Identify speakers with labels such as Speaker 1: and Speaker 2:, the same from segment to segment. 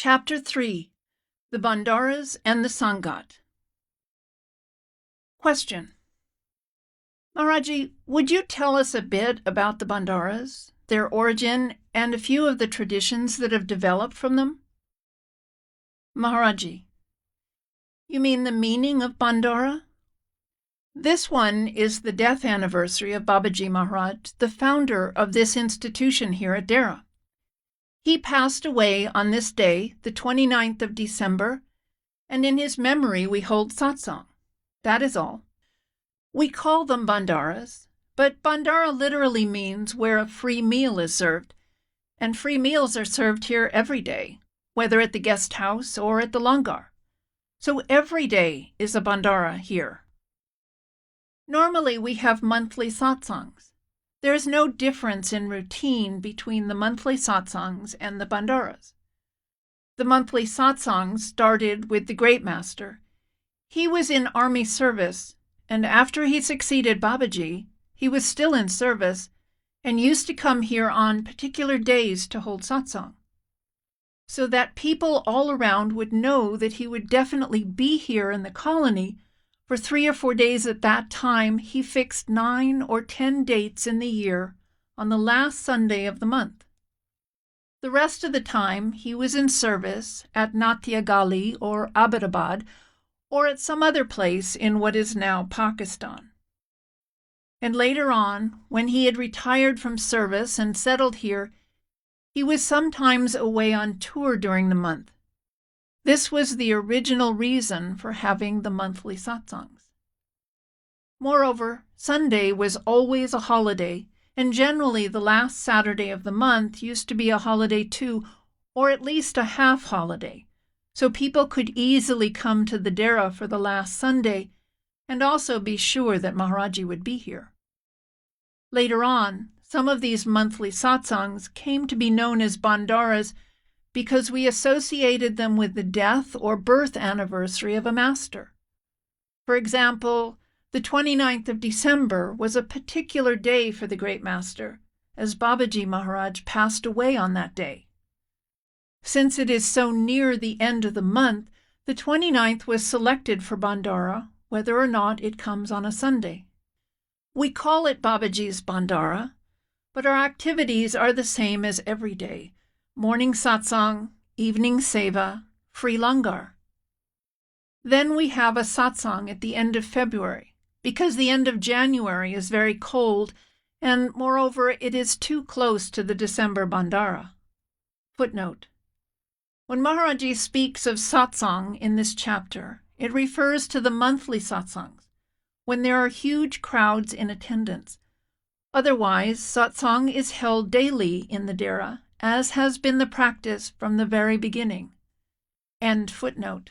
Speaker 1: Chapter 3. The Bhandaras and the Sangat. Question. Maharaji, would you tell us a bit about the Bhandaras, their origin, and a few of the traditions that have developed from them? Maharaji. You mean the meaning of Bhandara? This one is the death anniversary of Babaji Maharaj, the founder of this institution here at Dera. He passed away on this day, the 29th of December, and in his memory we hold satsang. That is all. We call them Bhandaras, but Bandara literally means where a free meal is served, and free meals are served here every day, whether at the guest house or at the langar. So every day is a Bandara here. Normally we have monthly satsangs. There is no difference in routine between the monthly satsangs and the Bhandaras. The monthly satsangs started with the Great Master. He was in army service, and after he succeeded Babaji, he was still in service and used to come here on particular days to hold satsang, so that people all around would know that he would definitely be here in the colony. For 3 or 4 days at that time, he fixed 9 or 10 dates in the year on the last Sunday of the month. The rest of the time, he was in service at Natyagali or Abbottabad or at some other place in what is now Pakistan. And later on, when he had retired from service and settled here, he was sometimes away on tour during the month. This was the original reason for having the monthly satsangs. Moreover, Sunday was always a holiday, and generally the last Saturday of the month used to be a holiday too, or at least a half holiday, so people could easily come to the Dera for the last Sunday and also be sure that Maharaji would be here. Later on, some of these monthly satsangs came to be known as Bhandaras because we associated them with the death or birth anniversary of a master. For example, the 29th of December was a particular day for the Great Master, as Babaji Maharaj passed away on that day. Since it is so near the end of the month, the 29th was selected for Bhandara, whether or not it comes on a Sunday. We call it Babaji's Bhandara, but our activities are the same as every day. Morning satsang, evening seva, free langar. Then we have a satsang at the end of February, because the end of January is very cold, and moreover it is too close to the December Bhandara. Footnote. When Maharaji speaks of satsang in this chapter, it refers to the monthly satsangs, when there are huge crowds in attendance. Otherwise, satsang is held daily in the Dera, as has been the practice from the very beginning. End footnote.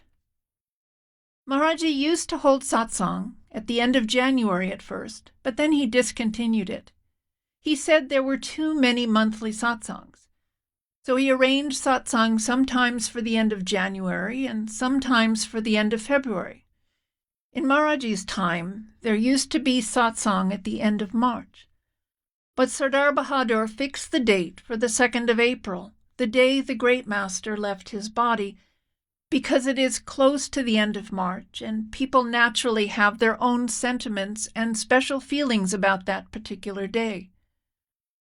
Speaker 1: Maharaji used to hold satsang at the end of January at first, but then he discontinued it. He said there were too many monthly satsangs, so he arranged satsang sometimes for the end of January and sometimes for the end of February. In Maharaji's time, there used to be satsang at the end of March. But Sardar Bahadur fixed the date for the 2nd of April, the day the Great Master left his body, because it is close to the end of March, and people naturally have their own sentiments and special feelings about that particular day.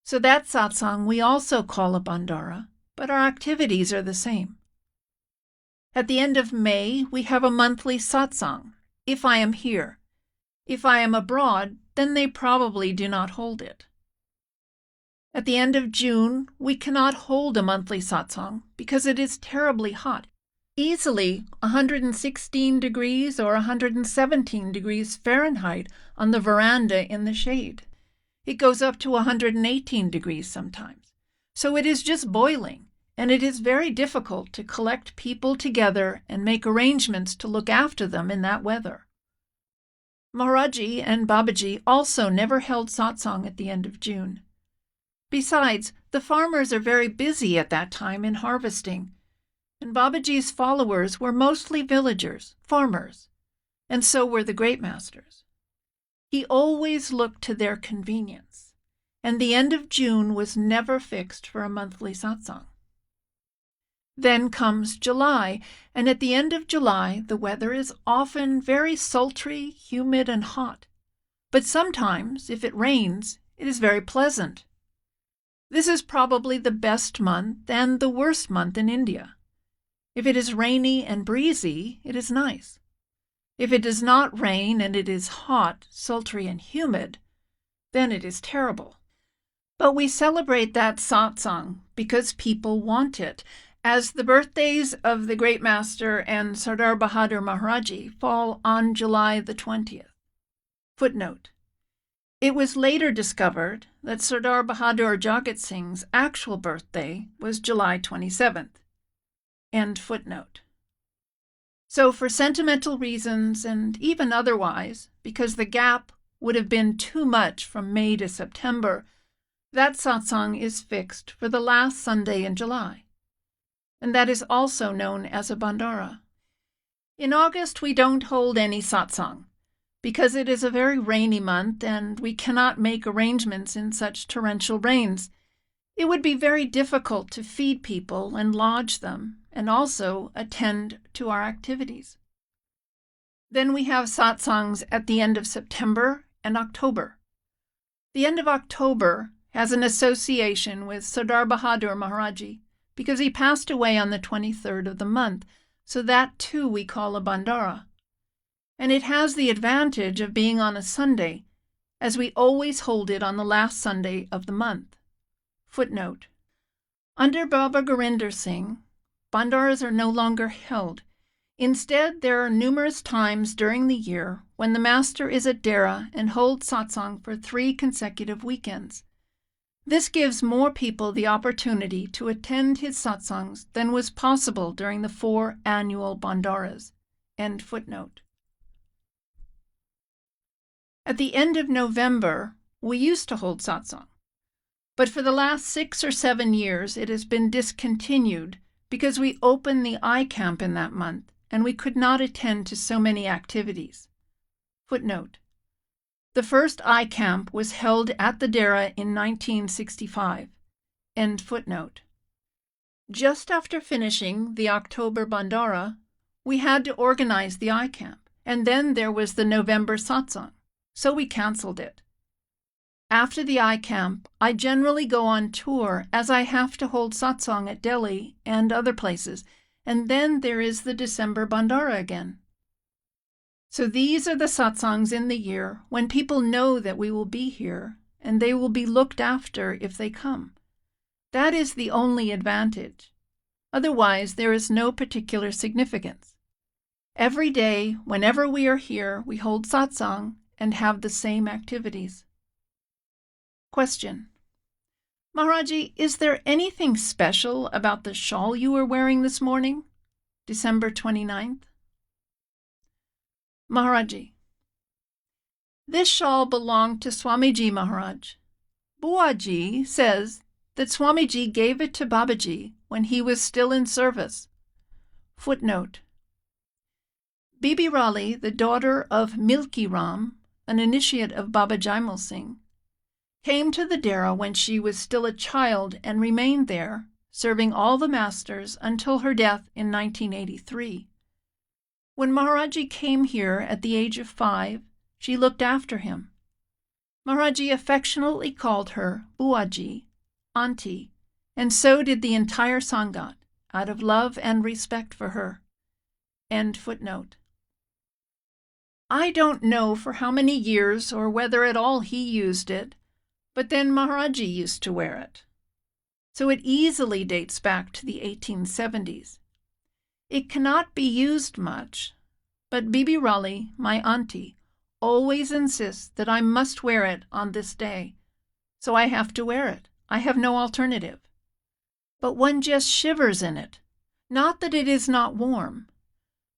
Speaker 1: So that satsang we also call a Bhandara, but our activities are the same. At the end of May, we have a monthly satsang, if I am here. If I am abroad, then they probably do not hold it. At the end of June, we cannot hold a monthly satsang because it is terribly hot, easily 116 degrees or 117 degrees Fahrenheit on the veranda in the shade. It goes up to 118 degrees sometimes. So it is just boiling, and it is very difficult to collect people together and make arrangements to look after them in that weather. Maharaji and Babaji also never held satsang at the end of June. Besides, the farmers are very busy at that time in harvesting, and Babaji's followers were mostly villagers, farmers, and so were the Great Masters. He always looked to their convenience, and the end of June was never fixed for a monthly satsang. Then comes July, and at the end of July the weather is often very sultry, humid, and hot. But sometimes, if it rains, it is very pleasant. This is probably the best month and the worst month in India. If it is rainy and breezy, it is nice. If it does not rain and it is hot, sultry, and humid, then it is terrible. But we celebrate that satsang because people want it, as the birthdays of the Great Master and Sardar Bahadur Maharaji fall on July the 20th. Footnote. It was later discovered that Sardar Bahadur Jagat Singh's actual birthday was July 27th. End footnote. So for sentimental reasons, and even otherwise, because the gap would have been too much from May to September, that satsang is fixed for the last Sunday in July. And that is also known as a bandara. In August, we don't hold any satsang, because it is a very rainy month and we cannot make arrangements in such torrential rains. It would be very difficult to feed people and lodge them, and also attend to our activities. Then we have satsangs at the end of September and October. The end of October has an association with Sardar Bahadur Maharaji because he passed away on the 23rd of the month, so that too we call a bandara. And it has the advantage of being on a Sunday, as we always hold it on the last Sunday of the month. Footnote. Under Baba Gurinder Singh, bandaras are no longer held. Instead, there are numerous times during the year when the master is at Dera and holds satsang for 3 consecutive weekends. This gives more people the opportunity to attend his satsangs than was possible during the 4 annual bandaras. End footnote. At the end of November, we used to hold satsang, but for the last 6 or 7 years it has been discontinued because we opened the I camp in that month and we could not attend to so many activities. Footnote. The first I camp was held at the Dera in 1965. End footnote. Just after finishing the October bandara, we had to organize the I camp, and then there was the November satsang, so we canceled it. After the I camp, I generally go on tour as I have to hold satsang at Delhi and other places, and then there is the December bandara again. So these are the satsangs in the year when people know that we will be here, and they will be looked after if they come. That is the only advantage. Otherwise, there is no particular significance. Every day, whenever we are here, we hold satsang and have the same activities. Question. Maharaji, is there anything special about the shawl you were wearing this morning, December 29th? Maharaji. This shawl belonged to Swamiji Maharaj. Buaji says that Swamiji gave it to Babaji when he was still in service. Footnote. Bibi Rali, the daughter of Milki Ram, an initiate of Baba Jaimal Singh, came to the Dera when she was still a child and remained there, serving all the masters until her death in 1983. When Maharaji came here at the age of 5, she looked after him. Maharaji affectionately called her Buaji, Auntie, and so did the entire Sangat, out of love and respect for her. End footnote. I don't know for how many years or whether at all he used it, but then Maharaji used to wear it. So it easily dates back to the 1870s. It cannot be used much, but Bibi Rali, my auntie, always insists that I must wear it on this day, so I have to wear it. I have no alternative. But one just shivers in it, not that it is not warm,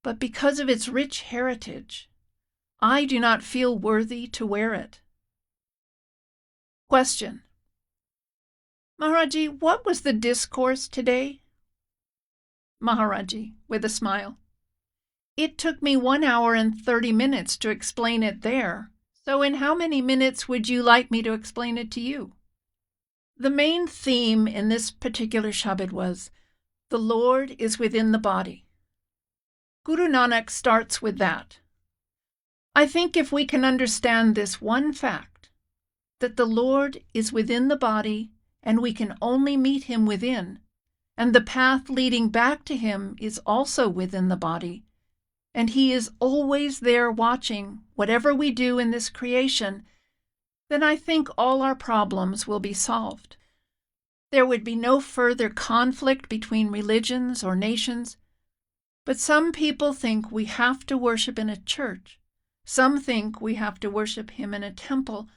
Speaker 1: but because of its rich heritage. I do not feel worthy to wear it. Question. Maharaji, what was the discourse today? Maharaji, with a smile. It took me 1 hour and 30 minutes to explain it there, so in how many minutes would you like me to explain it to you? The main theme in this particular Shabad was, The Lord is within the body. Guru Nanak starts with that. I think if we can understand this one fact, that the Lord is within the body and we can only meet him within, and the path leading back to him is also within the body, and he is always there watching whatever we do in this creation, then I think all our problems will be solved. There would be no further conflict between religions or nations, but some people think we have to worship in a church. Some think we have to worship him in a temple,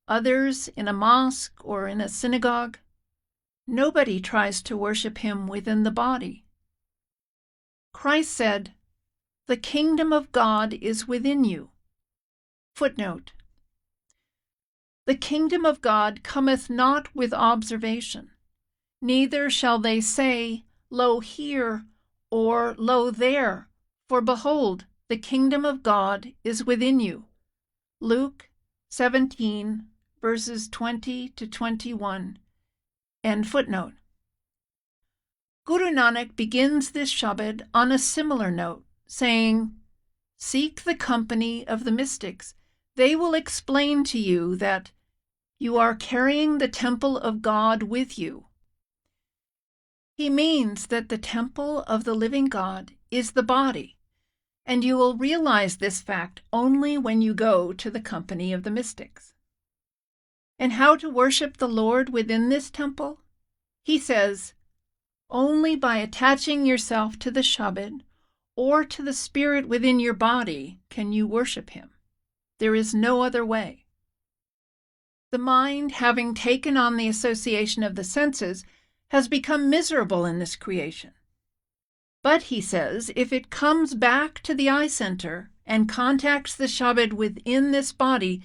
Speaker 1: others in a mosque or in a synagogue. Nobody tries to worship him within the body. Christ said, "The kingdom of God is within you." Footnote: The kingdom of God cometh not with observation, neither shall they say, Lo here, or Lo there, for behold, the kingdom of God is within you. Luke 17, verses 20 to 21. End footnote. Guru Nanak begins this Shabad on a similar note, saying, Seek the company of the mystics. They will explain to you that you are carrying the temple of God with you. He means that the temple of the living God is the body, and you will realize this fact only when you go to the company of the mystics. And how to worship the Lord within this temple? He says, only by attaching yourself to the Shabad or to the spirit within your body can you worship him. There is no other way. The mind, having taken on the association of the senses, has become miserable in this creation. But, he says, if it comes back to the eye center and contacts the Shabad within this body,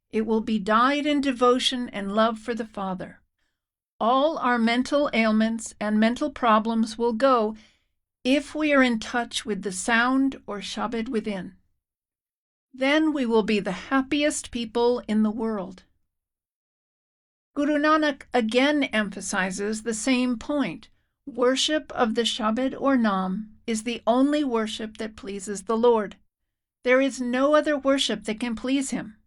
Speaker 1: it will be dyed in devotion and love for the Father. All our mental ailments and mental problems will go if we are in touch with the sound or Shabad within. Then we will be the happiest people in the world. Guru Nanak again emphasizes the same point. Worship of the Shabad or Nam is the only worship that pleases the Lord. There is no other worship that can please him.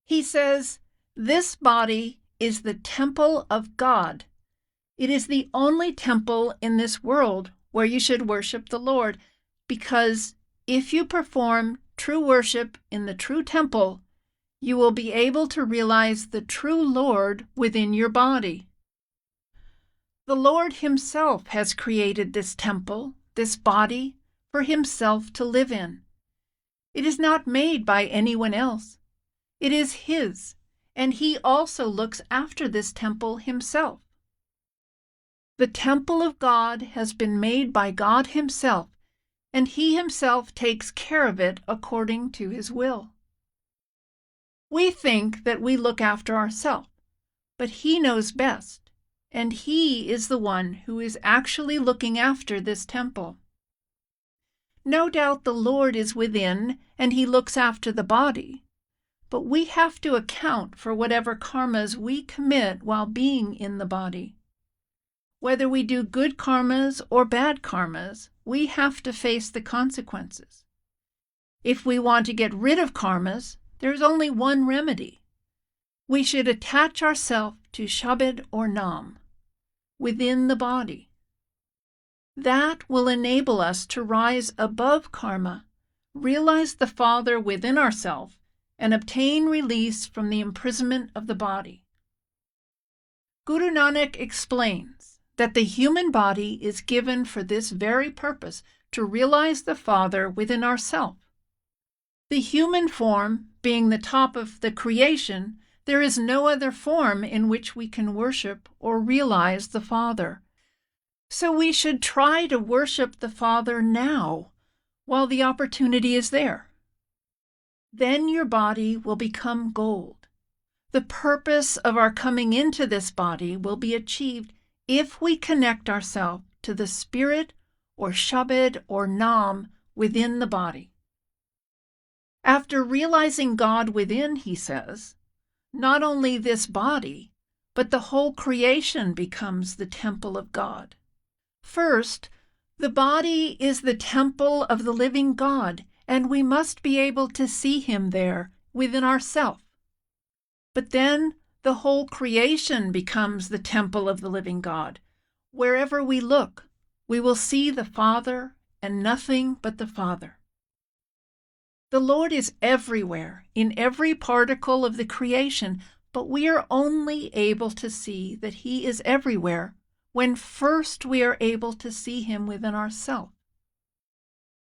Speaker 1: He says, this body is the temple of God. It is the only temple in this world where you should worship the Lord, because if you perform true worship in the true temple, you will be able to realize the true Lord within your body. The Lord himself has created this temple, this body, for himself to live in. It is not made by anyone else. It is his, and he also looks after this temple himself. The temple of God has been made by God himself, and he himself takes care of it according to his will. We think that we look after ourselves, but he knows best, and he is the one who is actually looking after this temple. No doubt the Lord is within, and he looks after the body, but we have to account for whatever karmas we commit while being in the body. Whether we do good karmas or bad karmas, we have to face the consequences. If we want to get rid of karmas, there's only one remedy. We should attach ourselves to Shabad or Nam within the body. That will enable us to rise above karma, realize the Father within ourselves, and obtain release from the imprisonment of the body. Guru Nanak explains that the human body is given for this very purpose, to realize the Father within ourselves. The human form being the top of the creation, there is no other form in which we can worship or realize the Father. So we should try to worship the Father now, while the opportunity is there. Then your body will become gold. The purpose of our coming into this body will be achieved if we connect ourselves to the Spirit or Shabad or Nam within the body. After realizing God within, he says, not only this body, but the whole creation becomes the temple of God. First, the body is the temple of the living God, and we must be able to see him there within ourself. But then the whole creation becomes the temple of the living God. Wherever we look, we will see the Father and nothing but the Father. The Lord is everywhere, in every particle of the creation, but we are only able to see that he is everywhere when first we are able to see him within ourselves.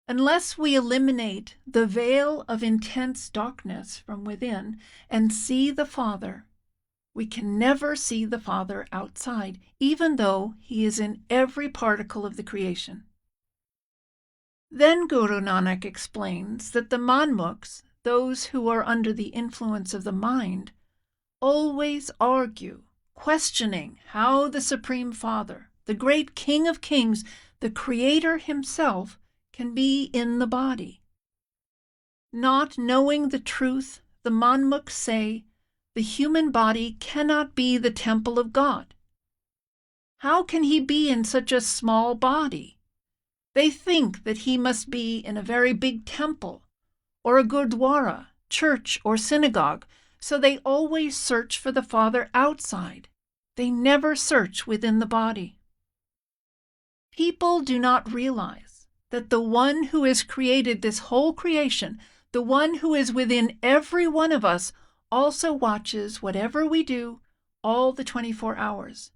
Speaker 1: Unless we eliminate the veil of intense darkness from within and see the Father, we can never see the Father outside, even though he is in every particle of the creation. Then Guru Nanak explains that the Manmukhs, those who are under the influence of the mind, always argue, questioning how the Supreme Father, the great King of Kings, the Creator himself, can be in the body. Not knowing the truth, the Manmukhs say the human body cannot be the temple of God. How can he be in such a small body? They think that he must be in a very big temple, or a gurdwara, church, or synagogue, so they always search for the Father outside. They never search within the body. People do not realize that the one who has created this whole creation, the one who is within every one of us, also watches whatever we do all the 24 hours.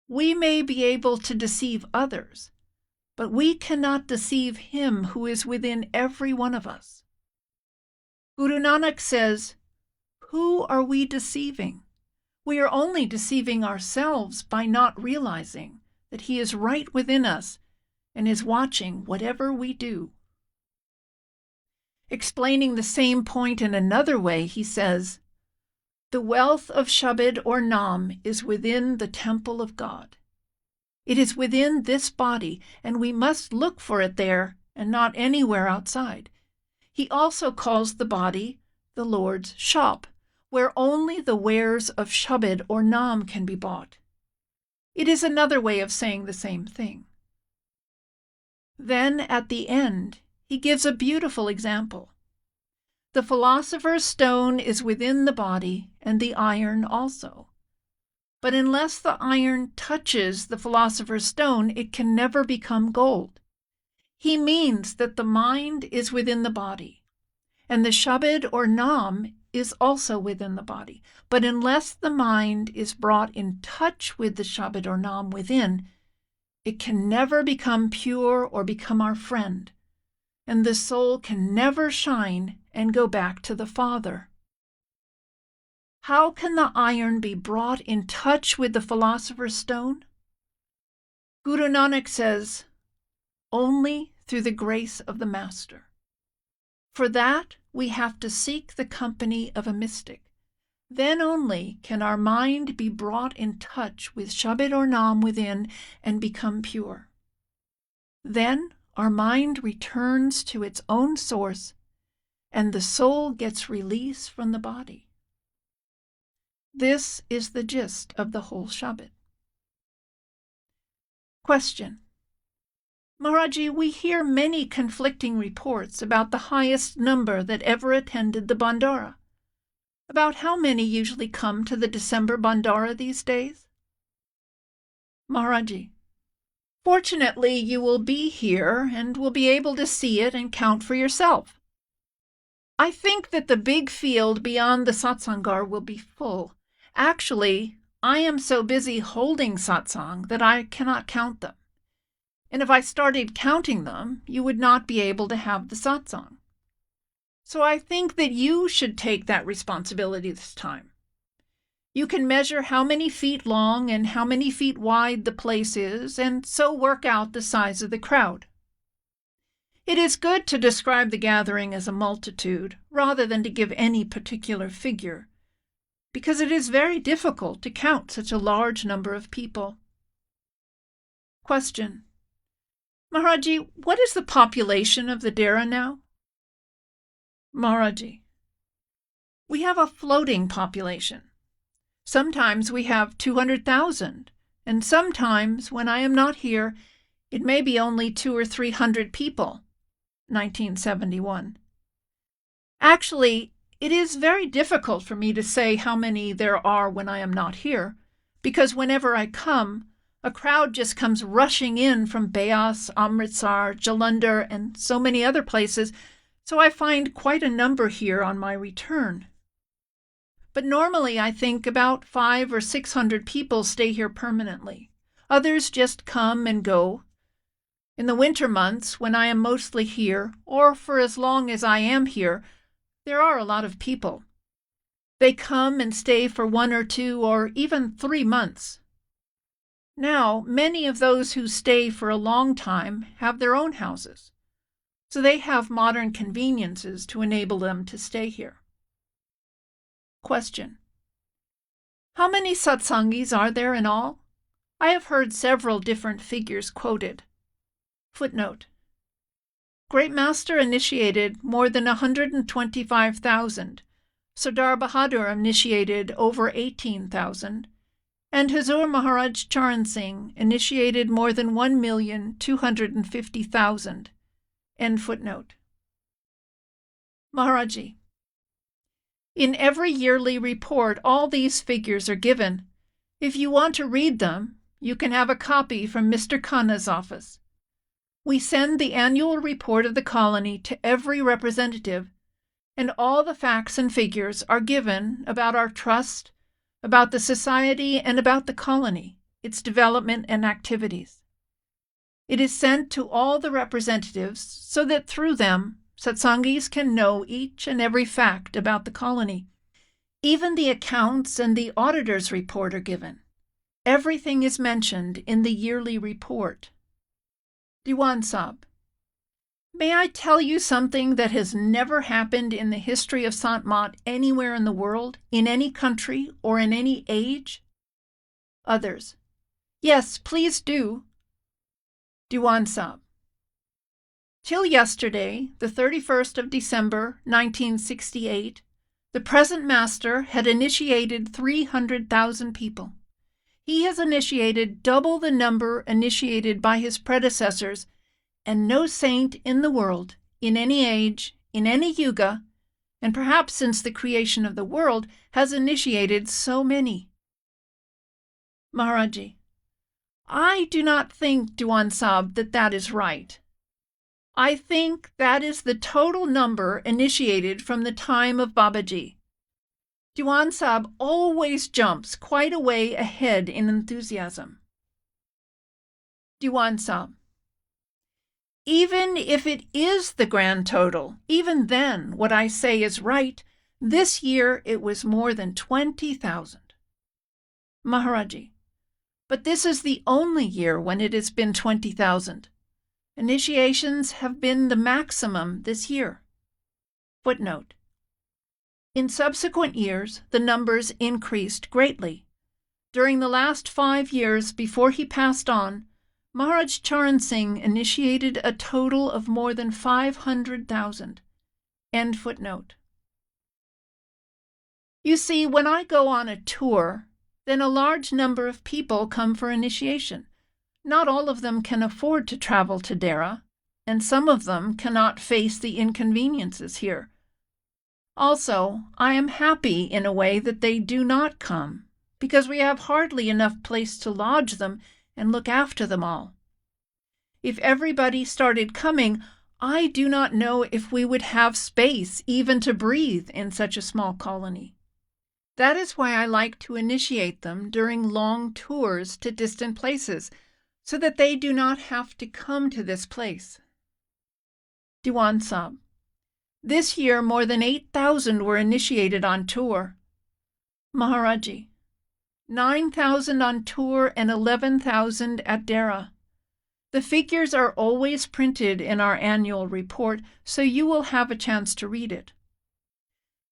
Speaker 1: We may be able to deceive others, but we cannot deceive him who is within every one of us. Guru Nanak says, who are we deceiving? We are only deceiving ourselves by not realizing that he is right within us and is watching whatever we do. Explaining the same point in another way, he says, the wealth of Shabad or Nam is within the temple of God. It is within this body, and we must look for it there and not anywhere outside. He also calls the body the Lord's shop, where only the wares of Shabad or Nam can be bought. It is another way of saying the same thing. Then, at the end, he gives a beautiful example. The philosopher's stone is within the body, and the iron also. But unless the iron touches the philosopher's stone, it can never become gold. He means that the mind is within the body, and the Shabad or Nam is also within the body. But unless the mind is brought in touch with the Shabad or Nam within, it can never become pure or become our friend, and the soul can never shine and go back to the Father. How can the iron be brought in touch with the philosopher's stone? Guru Nanak says, only through the grace of the Master. For that, we have to seek the company of a mystic. Then only can our mind be brought in touch with Shabad or Nam within and become pure. Then our mind returns to its own source, and the soul gets release from the body. This is the gist of the whole Shabad. Question. Maharaji, we hear many conflicting reports about the highest number that ever attended the bandara. About how many usually come to the December bandara these days? Maharaji. Fortunately, you will be here and will be able to see it and count for yourself. I think that the big field beyond the satsangar will be full. Actually, I am so busy holding satsang that I cannot count them. And if I started counting them, you would not be able to have the satsang. So I think that you should take that responsibility this time. You can measure how many feet long and how many feet wide the place is, and so work out the size of the crowd. It is good to describe the gathering as a multitude, rather than to give any particular figure, because it is very difficult to count such a large number of people. Question. Maharaji, what is the population of the Dera now? Maharaji. We have a floating population. Sometimes we have 200,000, and sometimes, when I am not here, it may be only 200 or 300 people. 1971. Actually, it is very difficult for me to say how many there are when I am not here, because whenever I come, a crowd just comes rushing in from Beas, Amritsar, Jalandhar, and so many other places, so I find quite a number here on my return. But normally I think about 500 or 600 people stay here permanently. Others just come and go. In the winter months, when I am mostly here, or for as long as I am here, there are a lot of people. They come and stay for 1 or 2 or even 3 months. Now, many of those who stay for a long time have their own houses, so they have modern conveniences to enable them to stay here. Question. How many satsangis are there in all? I have heard several different figures quoted. Footnote. Great Master initiated more than 125,000, Sardar Bahadur initiated over 18,000, and Hazur Maharaj Charan Singh initiated more than 1,250,000. End footnote. Maharaji. In every yearly report, all these figures are given. If you want to read them, you can have a copy from Mr. Khanna's office. We send the annual report of the colony to every representative, and all the facts and figures are given about our trust, about the society, and about the colony, its development and activities. It is sent to all the representatives so that through them, satsangis can know each and every fact about the colony. Even the accounts and the auditor's report are given. Everything is mentioned in the yearly report. Diwan Sahib. May I tell you something that has never happened in the history of Sant Mat anywhere in the world, in any country, or in any age? Others. Yes, please do. Diwan Sahib. Till yesterday, the 31st of December, 1968, the present master had initiated 300,000 people. He has initiated double the number initiated by his predecessors, and no saint in the world, in any age, in any yuga, and perhaps since the creation of the world, has initiated so many. Maharaji. I do not think, Diwan Sahib, that is right. I think that is the total number initiated from the time of Babaji. Diwan Sahib always jumps quite a way ahead in enthusiasm. Diwan Sahib. Even if it is the grand total, even then what I say is right. This year it was more than 20,000. Maharaji. But this is the only year when it has been 20,000. Initiations have been the maximum this year. Footnote. In subsequent years, the numbers increased greatly. During the last 5 years before he passed on, Maharaj Charan Singh initiated a total of more than 500,000. End footnote. You see, when I go on a tour, then a large number of people come for initiation. Not all of them can afford to travel to Dera, and some of them cannot face the inconveniences here. Also, I am happy in a way that they do not come, because we have hardly enough place to lodge them and look after them all. If everybody started coming, I do not know if we would have space even to breathe in such a small colony. That is why I like to initiate them during long tours to distant places, so that they do not have to come to this place. Diwan Sahib. This year more than 8,000 were initiated on tour. Maharaji. 9,000 on tour and 11,000 at Dera. The figures are always printed in our annual report, so you will have a chance to read it.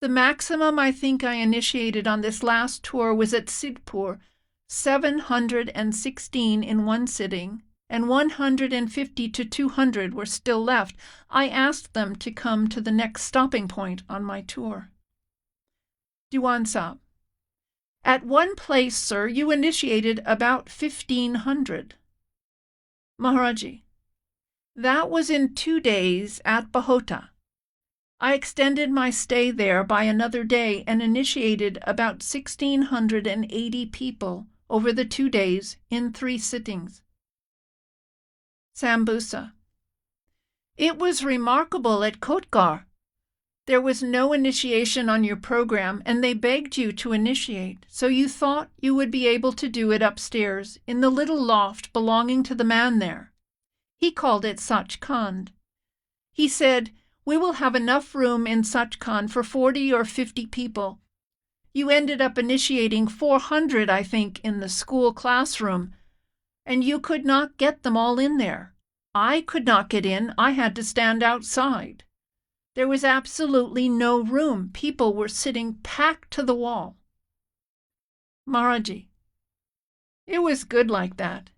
Speaker 1: The maximum I think I initiated on this last tour was at Sidhpur, 716 in one sitting, and 150 to 200 were still left. I asked them to come to the next stopping point on my tour. Diwan Sahib. At one place, sir, you initiated about 1,500. Maharaji, that was in 2 days at Bahota. I extended my stay there by another day and initiated about 1,680 people over the 2 days in 3 sittings. Sambusa, it was remarkable at Kotgar. There was no initiation on your program, and they begged you to initiate, so you thought you would be able to do it upstairs in the little loft belonging to the man there. He called it Sachkhand. He said, "We will have enough room in Sachkhand for 40 or 50 people." You ended up initiating 400, I think, in the school classroom, and you could not get them all in there. I could not get in. I had to stand outside. There was absolutely no room. People were sitting packed to the wall. Maharaji, it was good like that.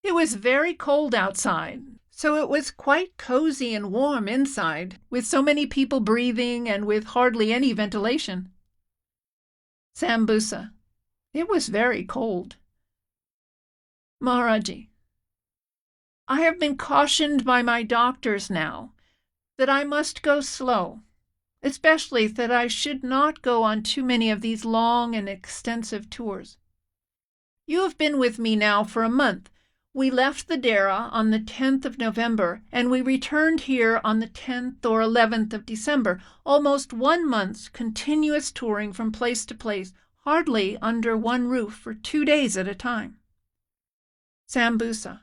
Speaker 1: It was very cold outside, so it was quite cozy and warm inside, with so many people breathing and with hardly any ventilation. Sambusa, it was very cold. Maharaji, I have been cautioned by my doctors now that I must go slow, especially that I should not go on too many of these long and extensive tours. You have been with me now for a month. We left the Dera on the 10th of November, and we returned here on the 10th or 11th of December, almost 1 month's continuous touring from place to place, hardly under one roof for 2 days at a time. Sambusa,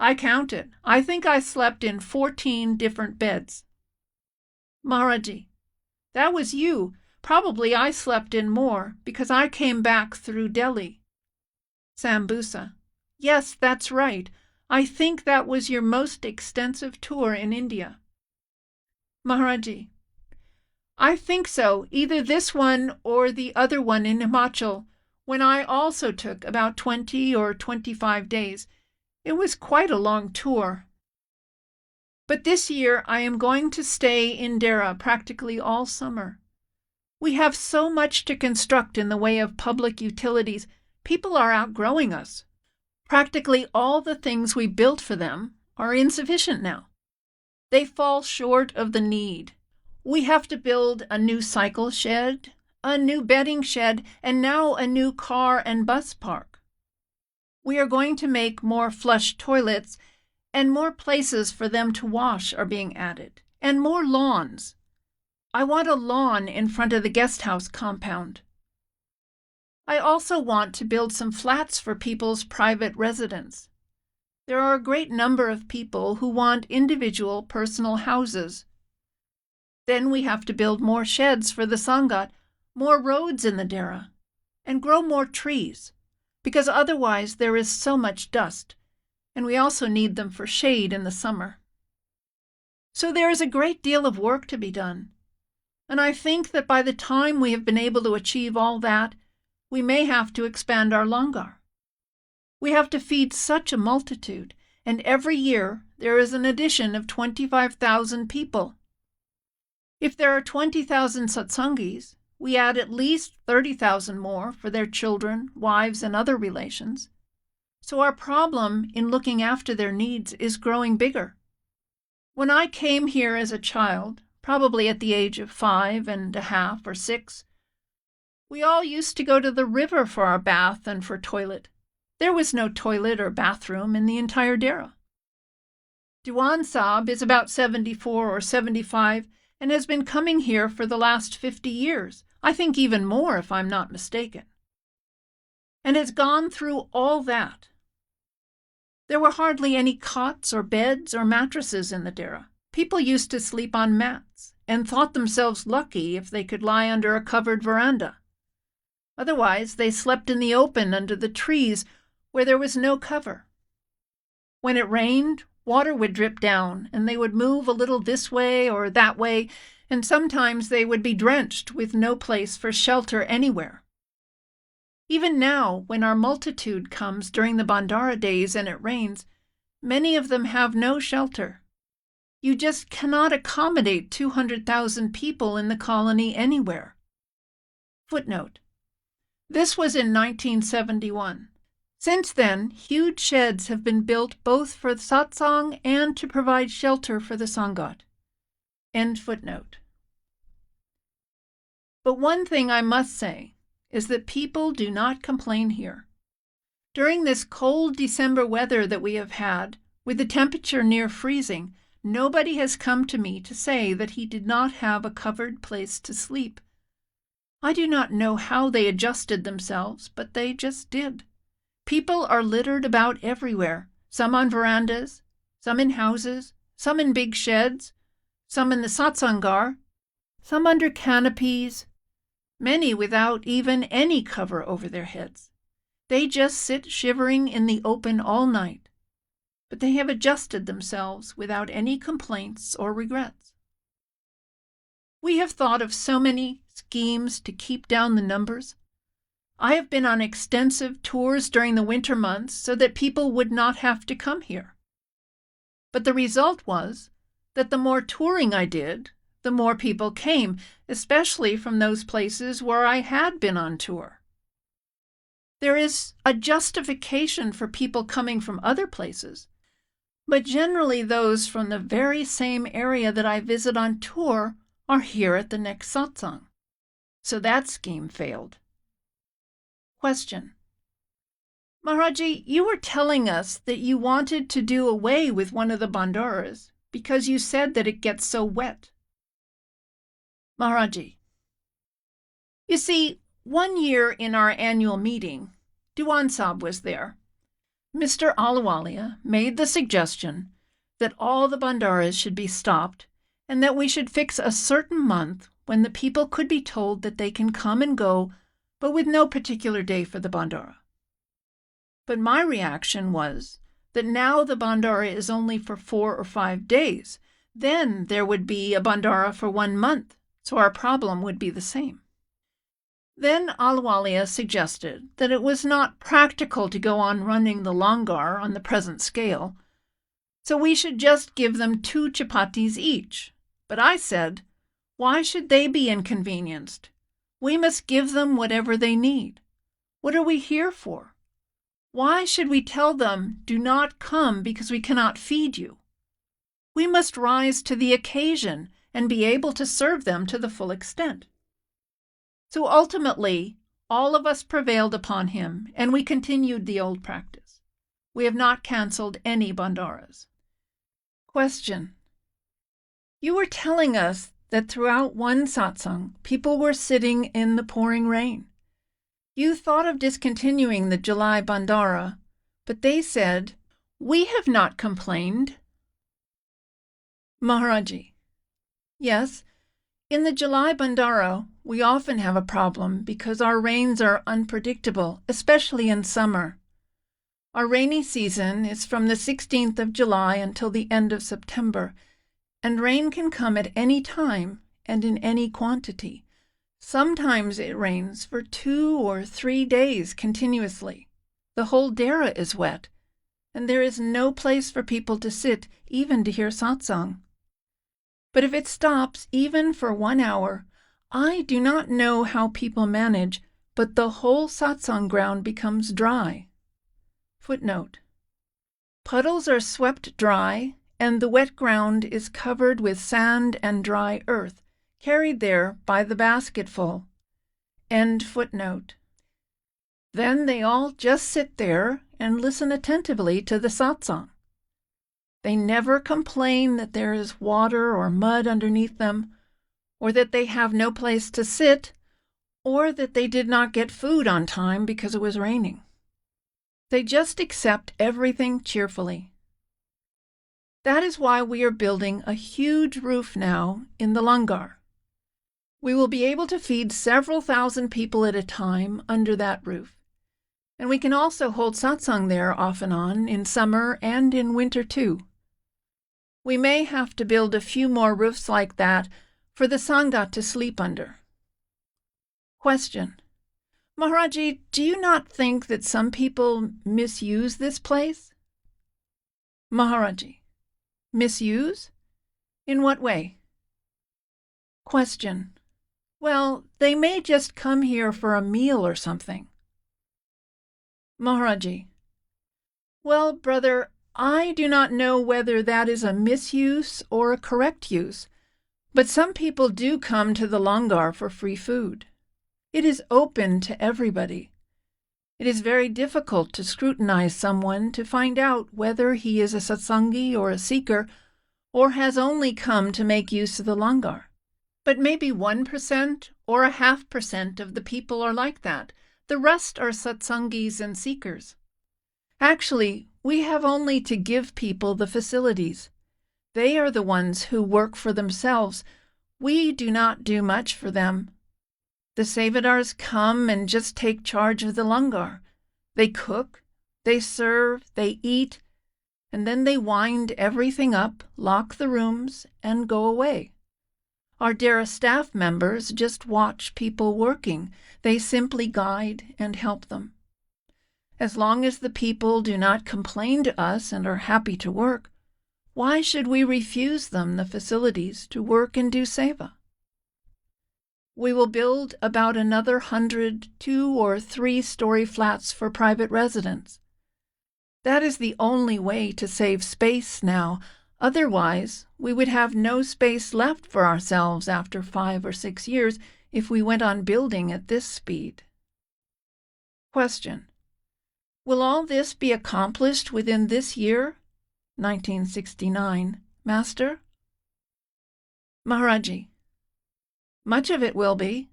Speaker 1: I counted. I think I slept in 14 different beds. Maharaji, that was you. Probably I slept in more, because I came back through Delhi. Sambusa, yes, that's right. I think that was your most extensive tour in India. Maharaji, I think so, either this one or the other one in Himachal, when I also took about 20 or 25 days. It was quite a long tour. But this year I am going to stay in Dera practically all summer. We have so much to construct in the way of public utilities. People are outgrowing us. Practically all the things we built for them are insufficient now. They fall short of the need. We have to build a new cycle shed, a new bedding shed, and now a new car and bus park. We are going to make more flush toilets, and more places for them to wash are being added, and more lawns. I want a lawn in front of the guest house compound. I also want to build some flats for people's private residence. There are a great number of people who want individual personal houses. Then we have to build more sheds for the Sangat, more roads in the Dera, and grow more trees, because otherwise there is so much dust, and we also need them for shade in the summer. So there is a great deal of work to be done, and I think that by the time we have been able to achieve all that, we may have to expand our langar. We have to feed such a multitude, and every year there is an addition of 25,000 people. If there are 20,000 satsangis, we add at least 30,000 more for their children, wives, and other relations. So our problem in looking after their needs is growing bigger. When I came here as a child, probably at the age of 5.5 or 6, we all used to go to the river for our bath and for toilet. There was no toilet or bathroom in the entire Dera. Diwan Saab is about 74 or 75 and has been coming here for the last 50 years, I think even more if I'm not mistaken, and has gone through all that. There were hardly any cots or beds or mattresses in the Dera. People used to sleep on mats and thought themselves lucky if they could lie under a covered veranda. Otherwise, they slept in the open under the trees where there was no cover. When it rained, water would drip down, and they would move a little this way or that way, and sometimes they would be drenched with no place for shelter anywhere. Even now, when our multitude comes during the bandara days and it rains, many of them have no shelter. You just cannot accommodate 200,000 people in the colony anywhere. Footnote: This was in 1971. Since then, huge sheds have been built both for satsang and to provide shelter for the Sangat. End footnote. But one thing I must say is that people do not complain here. During this cold December weather that we have had, with the temperature near freezing, nobody has come to me to say that he did not have a covered place to sleep. I do not know how they adjusted themselves, but they just did. People are littered about everywhere, some on verandas, some in houses, some in big sheds, some in the satsangar, some under canopies, many without even any cover over their heads. They just sit shivering in the open all night, but they have adjusted themselves without any complaints or regrets. We have thought of so many schemes to keep down the numbers. I have been on extensive tours during the winter months so that people would not have to come here. But the result was that the more touring I did, the more people came, especially from those places where I had been on tour. There is a justification for people coming from other places, but generally those from the very same area that I visit on tour are here at the next satsang. So that scheme failed. Question. Maharaji, you were telling us that you wanted to do away with one of the bandaras because you said that it gets so wet. Maharaji. You see, one year in our annual meeting, Diwan Sahib was there. Mr. Ahluwalia made the suggestion that all the bandaras should be stopped and that we should fix a certain month when the people could be told that they can come and go, but with no particular day for the bandara. But my reaction was that now the bandara is only for 4 or 5 days. Then there would be a bandara for 1 month, so our problem would be the same. Then Ahluwalia suggested that it was not practical to go on running the langar on the present scale, so we should just give them 2 chapatis each. But I said, why should they be inconvenienced? We must give them whatever they need. What are we here for? Why should we tell them, do not come because we cannot feed you? We must rise to the occasion and be able to serve them to the full extent. So ultimately, all of us prevailed upon him, and we continued the old practice. We have not cancelled any bandaras. Question. You were telling us that throughout one satsang, people were sitting in the pouring rain. You thought of discontinuing the July bandara, but they said, we have not complained. Maharaji. Yes, in the July bandara, we often have a problem because our rains are unpredictable, especially in summer. Our rainy season is from the 16th of July until the end of September, and rain can come at any time and in any quantity. Sometimes it rains for 2 or 3 days continuously. The whole Dera is wet, and there is no place for people to sit, even to hear satsang. But if it stops even for 1 hour, I do not know how people manage, but the whole satsang ground becomes dry. Footnote. Puddles are swept dry, and the wet ground is covered with sand and dry earth, carried there by the basketful. End footnote. Then they all just sit there and listen attentively to the satsang. They never complain that there is water or mud underneath them, or that they have no place to sit, or that they did not get food on time because it was raining. They just accept everything cheerfully. That is why we are building a huge roof now in the langar. We will be able to feed several thousand people at a time under that roof. And we can also hold satsang there off and on in summer and in winter too. We may have to build a few more roofs like that for the Sangat to sleep under. Question. Maharaji, do you not think that some people misuse this place? Maharaji. Misuse? In what way? Question. Well, they may just come here for a meal or something. Maharaji: Well, brother, I do not know whether that is a misuse or a correct use, but some people do come to the langar for free food. It is open to everybody. It is very difficult to scrutinize someone to find out whether he is a satsangi or a seeker, or has only come to make use of the langar. But maybe 1% or 0.5% of the people are like that. The rest are satsangis and seekers. Actually, we have only to give people the facilities. They are the ones who work for themselves. We do not do much for them. The Sevadars come and just take charge of the langar. They cook, they serve, they eat, and then they wind everything up, lock the rooms, and go away. Our Dera staff members just watch people working. They simply guide and help them. As long as the people do not complain to us and are happy to work, why should we refuse them the facilities to work and do seva? We will build about another 100 2- or 3-story flats for private residents. That is the only way to save space now. Otherwise, we would have no space left for ourselves after 5 or 6 years if we went on building at this speed. Question: Will all this be accomplished within this year? 1969. Master? Maharaji: Much of it will be.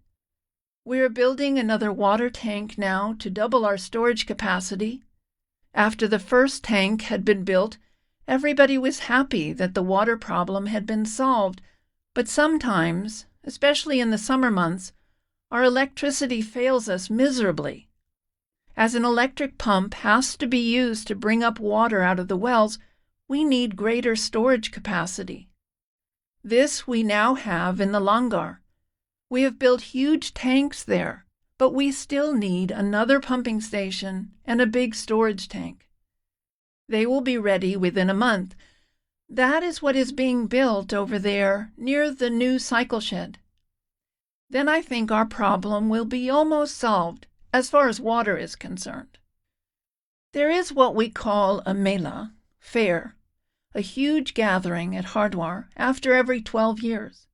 Speaker 1: We are building another water tank now to double our storage capacity. After the first tank had been built, everybody was happy that the water problem had been solved, but sometimes, especially in the summer months, our electricity fails us miserably. As an electric pump has to be used to bring up water out of the wells, we need greater storage capacity. This we now have in the langar. We have built huge tanks there, but we still need another pumping station and a big storage tank. They will be ready within a month. That is what is being built over there near the new cycle shed. Then I think our problem will be almost solved as far as water is concerned. There is what we call a mela, fair, a huge gathering at Hardwar after every 12 years.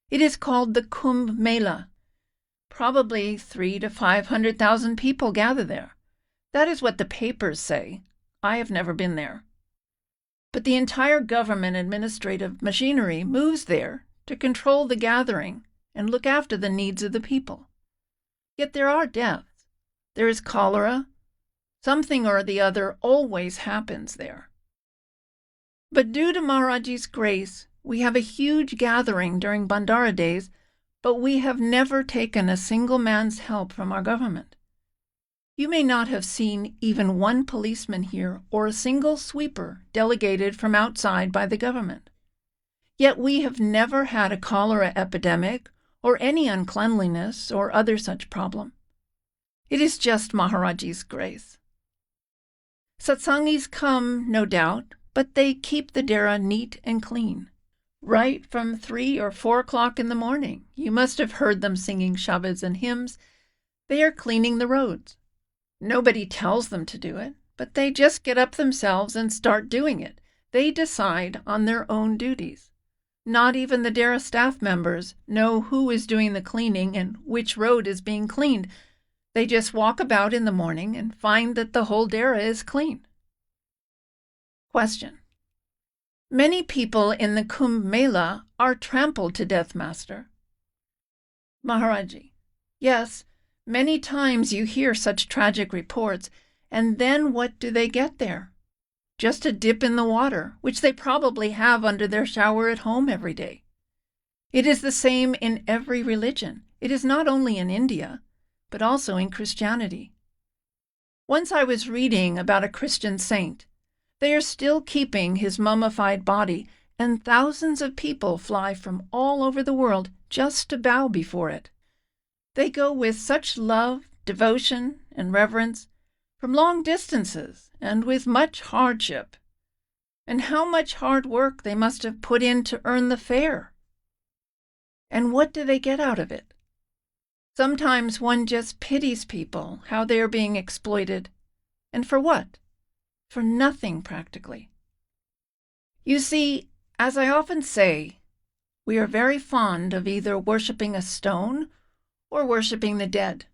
Speaker 1: It is called the Kumbh Mela. Probably 300,000 to 500,000 people gather there. That is what the papers say. I have never been there. But the entire government administrative machinery moves there to control the gathering and look after the needs of the people. Yet there are deaths. There is cholera. Something or the other always happens there. But due to Maharajji's grace, we have a huge gathering during Bandara days, but we have never taken a single man's help from our government. You may not have seen even one policeman here or a single sweeper delegated from outside by the government. Yet we have never had a cholera epidemic or any uncleanliness or other such problem. It is just Maharajji's grace. Satsangis come, no doubt, but they keep the Dera neat and clean. Right from 3 or 4 o'clock in the morning, you must have heard them singing shabads and hymns. They are cleaning the roads. Nobody tells them to do it, but they just get up themselves and start doing it. They decide on their own duties. Not even the Dera staff members know who is doing the cleaning and which road is being cleaned. They just walk about in the morning and find that the whole Dera is clean. Question: Many people in the Kumbh Mela are trampled to death, Master. Maharaji: Yes, many times you hear such tragic reports, and then what do they get there? Just a dip in the water, which they probably have under their shower at home every day. It is the same in every religion. It is not only in India, but also in Christianity. Once I was reading about a Christian saint. They are still keeping his mummified body, and thousands of people fly from all over the world just to bow before it. They go with such love, devotion, and reverence from long distances and with much hardship. And how much hard work they must have put in to earn the fare. And what do they get out of it? Sometimes one just pities people, how they are being exploited. And for what? For nothing, practically. You see, as I often say, we are very fond of either worshipping a stone or worshipping the dead.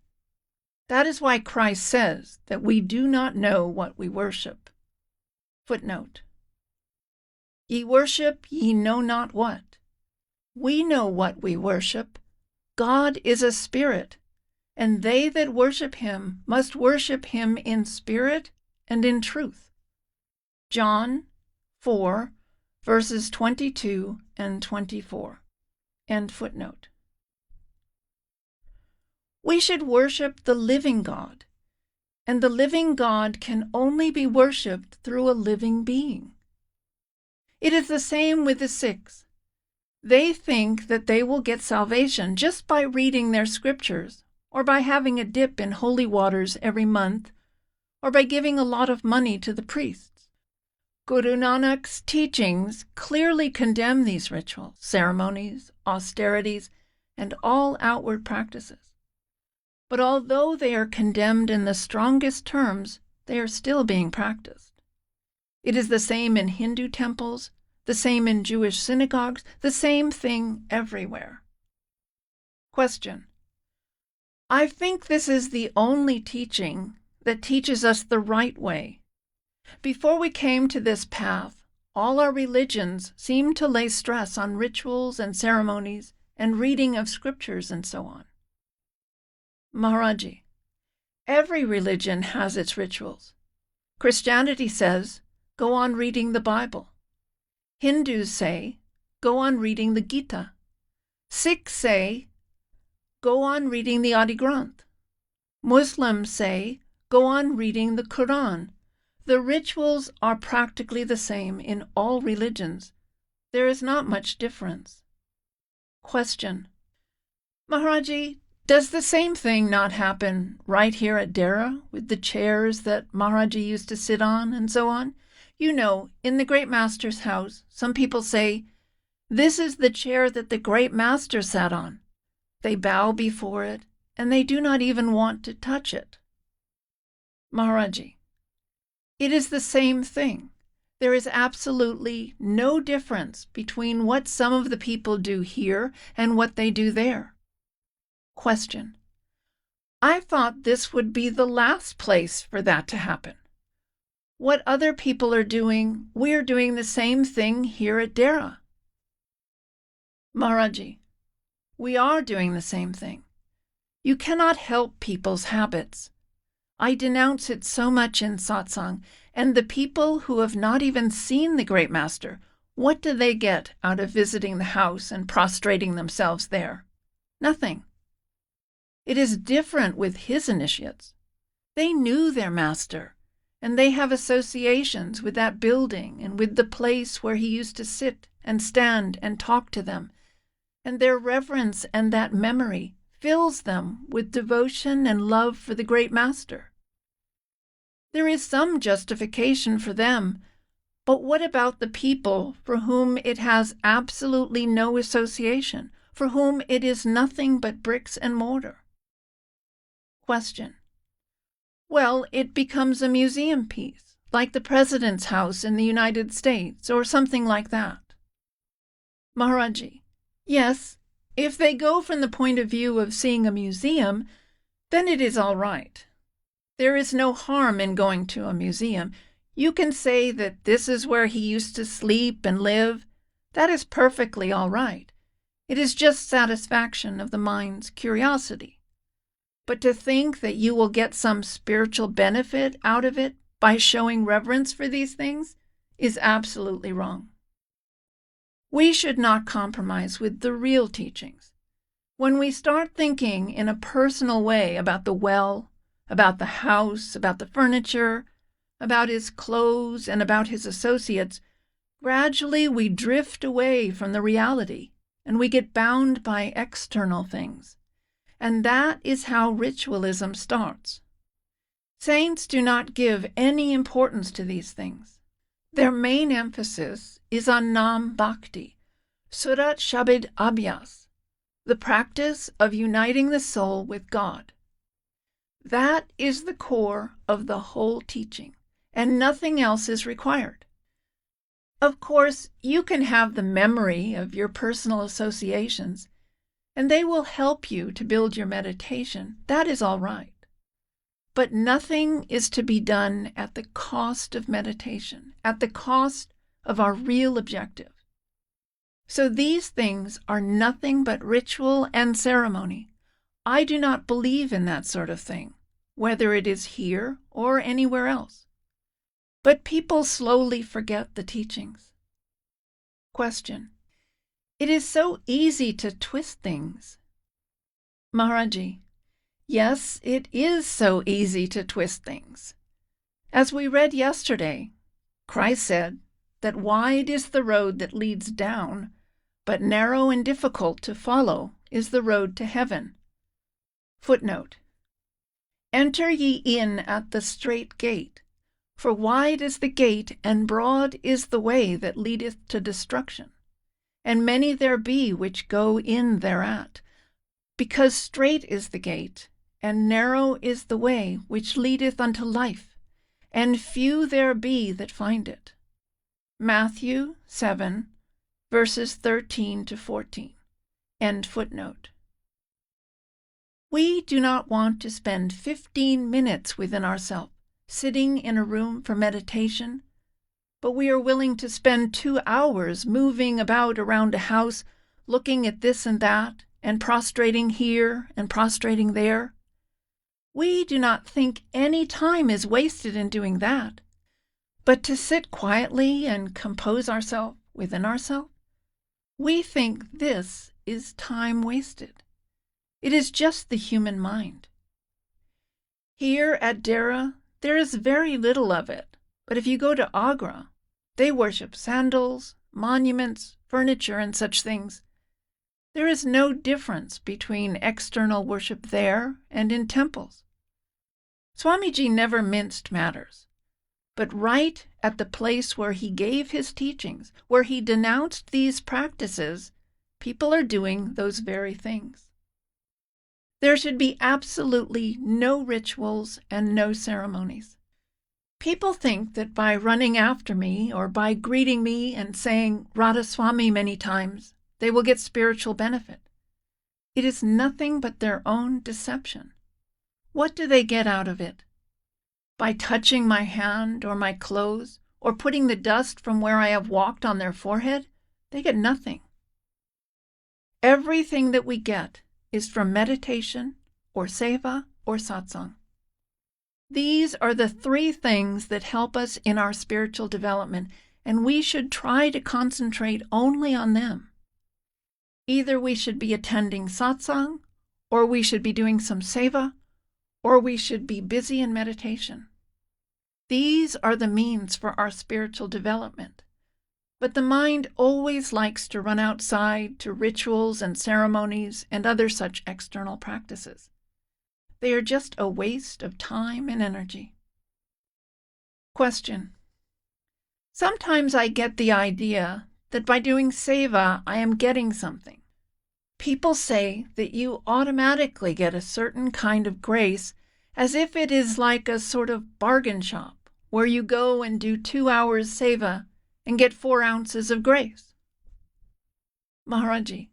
Speaker 1: That is why Christ says that we do not know what we worship. Footnote. Ye worship ye know not what. We know what we worship. God is a spirit, and they that worship him must worship him in spirit and in truth. John 4, verses 22 and 24. End footnote. We should worship the living God, and the living God can only be worshipped through a living being. It is the same with the Sikhs. They think that they will get salvation just by reading their scriptures, or by having a dip in holy waters every month, or by giving a lot of money to the priests. Guru Nanak's teachings clearly condemn these rituals, ceremonies, austerities, and all outward practices. But although they are condemned in the strongest terms, they are still being practiced. It is the same in Hindu temples, the same in Jewish synagogues, the same thing everywhere. Question. I think this is the only teaching that teaches us the right way. Before we came to this path, all our religions seemed to lay stress on rituals and ceremonies and reading of scriptures and so on. Maharaji, every religion has its rituals. Christianity says, go on reading the Bible. Hindus say, go on reading the Gita. Sikhs say, go on reading the Adi Granth. Muslims say, go on reading the Quran. The rituals are practically the same in all religions. There is not much difference. Question. Maharaji, does the same thing not happen right here at Dera with the chairs that Maharaji used to sit on and so on? You know, in the Great Master's house, some people say, this is the chair that the Great Master sat on. They bow before it, and they do not even want to touch it. Maharaji, it is the same thing. There is absolutely no difference between what some of the people do here and what they do there. Question. I thought this would be the last place for that to happen. What other people are doing, we are doing the same thing here at Dera. Maharaji, we are doing the same thing. You cannot help people's habits. I denounce it so much in satsang, and the people who have not even seen the Great Master, what do they get out of visiting the house and prostrating themselves there? Nothing. It is different with his initiates. They knew their master, and they have associations with that building and with the place where he used to sit and stand and talk to them, and their reverence and that memory fills them with devotion and love for the Great Master. There is some justification for them, but what about the people for whom it has absolutely no association, for whom it is nothing but bricks and mortar? Question. Well, it becomes a museum piece, like the President's house in the United States, or something like that. Maharaji, yes, if they go from the point of view of seeing a museum, then it is all right. There is no harm in going to a museum. You can say that this is where he used to sleep and live. That is perfectly all right. It is just satisfaction of the mind's curiosity. But to think that you will get some spiritual benefit out of it by showing reverence for these things is absolutely wrong. We should not compromise with the real teachings. When we start thinking in a personal way about the well, about the house, about the furniture, about his clothes, and about his associates, gradually we drift away from the reality, and we get bound by external things. And that is how ritualism starts. Saints do not give any importance to these things. Their main emphasis is on Nam Bhakti, Surat Shabad Abhyas, the practice of uniting the soul with God. That is the core of the whole teaching, and nothing else is required. Of course, you can have the memory of your personal associations, and they will help you to build your meditation. That is all right. But nothing is to be done at the cost of meditation, at the cost of our real objective. So these things are nothing but ritual and ceremony. I do not believe in that sort of thing, whether it is here or anywhere else. But people slowly forget the teachings. Question. It is so easy to twist things. Maharaji. Yes, it is so easy to twist things. As we read yesterday, Christ said that wide is the road that leads down, but narrow and difficult to follow is the road to heaven. Footnote. Enter ye in at the strait gate, for wide is the gate, and broad is the way that leadeth to destruction, and many there be which go in thereat, because strait is the gate, and narrow is the way which leadeth unto life, and few there be that find it. Matthew 7, verses 13 to 14. End footnote. We do not want to spend 15 minutes within ourselves, sitting in a room for meditation, but we are willing to spend 2 hours moving about around a house, looking at this and that, and prostrating here and prostrating there. We do not think any time is wasted in doing that, but to sit quietly and compose ourselves within ourselves, we think this is time wasted. It is just the human mind. Here at Dera, there is very little of it, but if you go to Agra, they worship sandals, monuments, furniture, and such things. There is no difference between external worship there and in temples. Swamiji never minced matters, but right at the place where he gave his teachings, where he denounced these practices, people are doing those very things. There should be absolutely no rituals and no ceremonies. People think that by running after me or by greeting me and saying Radha Soami many times, they will get spiritual benefit. It is nothing but their own deception. What do they get out of it? By touching my hand or my clothes, or putting the dust from where I have walked on their forehead, they get nothing. Everything that we get is from meditation, or seva, or satsang. These are the 3 things that help us in our spiritual development, and we should try to concentrate only on them. Either we should be attending satsang, or we should be doing some seva, or we should be busy in meditation. These are the means for our spiritual development. But the mind always likes to run outside to rituals and ceremonies and other such external practices. They are just a waste of time and energy. Question. Sometimes I get the idea that by doing seva, I am getting something. People say that you automatically get a certain kind of grace, as if it is like a sort of bargain shop, where you go and do 2 hours seva and get 4 ounces of grace. Maharaji,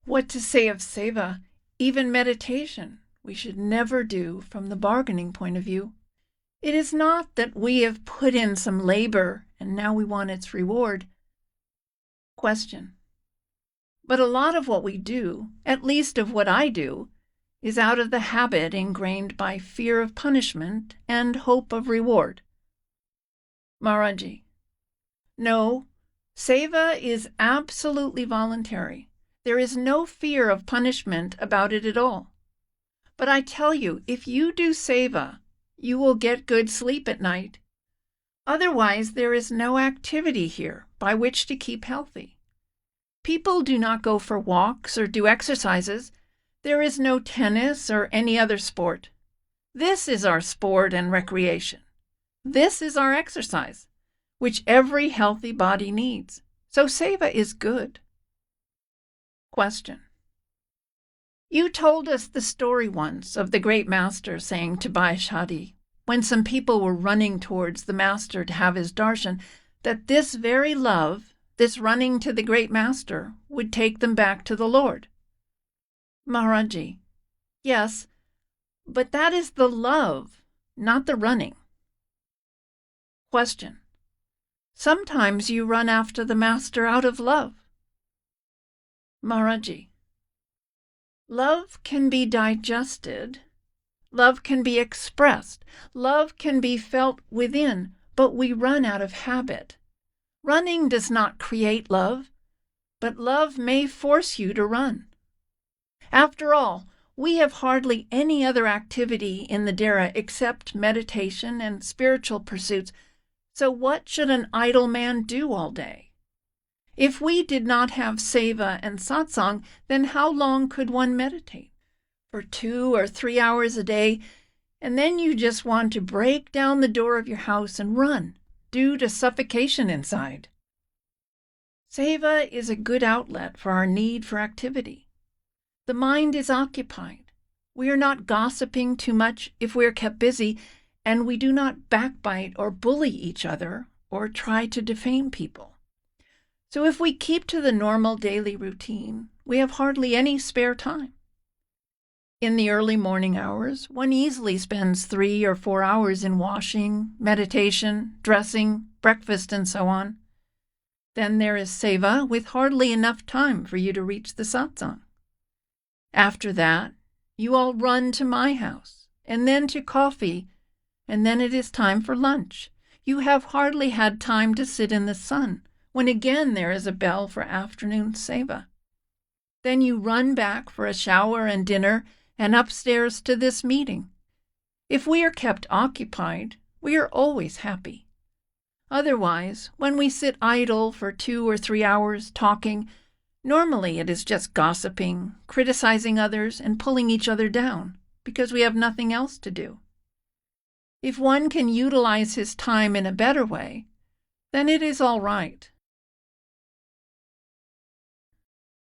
Speaker 1: what to say of seva, even meditation, we should never do from the bargaining point of view. It is not that we have put in some labor and now we want its reward. Question. But a lot of what we do, at least of what I do, is out of the habit ingrained by fear of punishment and hope of reward. Maharaji. No, seva is absolutely voluntary. There is no fear of punishment about it at all. But I tell you, if you do seva, you will get good sleep at night. Otherwise, there is no activity here by which to keep healthy. People do not go for walks or do exercises. There is no tennis or any other sport. This is our sport and recreation. This is our exercise, which every healthy body needs. So seva is good. Question. You told us the story once of the great master saying to Bhai Shadi, when some people were running towards the master to have his darshan, that this very love, this running to the great master, would take them back to the Lord. Maharaji, yes, but that is the love, not the running. Question. Sometimes you run after the master out of love. Maharaji, love can be digested, love can be expressed, love can be felt within, but we run out of habit. Running does not create love, but love may force you to run. After all, we have hardly any other activity in the Dera except meditation and spiritual pursuits, so what should an idle man do all day? If we did not have seva and satsang, then how long could one meditate? For 2 or 3 hours a day, and then you just want to break down the door of your house and run, due to suffocation inside. Seva is a good outlet for our need for activity. The mind is occupied. We are not gossiping too much if we are kept busy, and we do not backbite or bully each other or try to defame people. So if we keep to the normal daily routine, we have hardly any spare time. In the early morning hours, one easily spends 3 or 4 hours in washing, meditation, dressing, breakfast, and so on. Then there is seva with hardly enough time for you to reach the satsang. After that, you all run to my house, and then to coffee, and then it is time for lunch. You have hardly had time to sit in the sun, when again there is a bell for afternoon seva. Then you run back for a shower and dinner, and upstairs to this meeting. If we are kept occupied, we are always happy. Otherwise, when we sit idle for 2 or 3 hours talking, normally it is just gossiping, criticizing others, and pulling each other down, because we have nothing else to do. If one can utilize his time in a better way, then it is all right.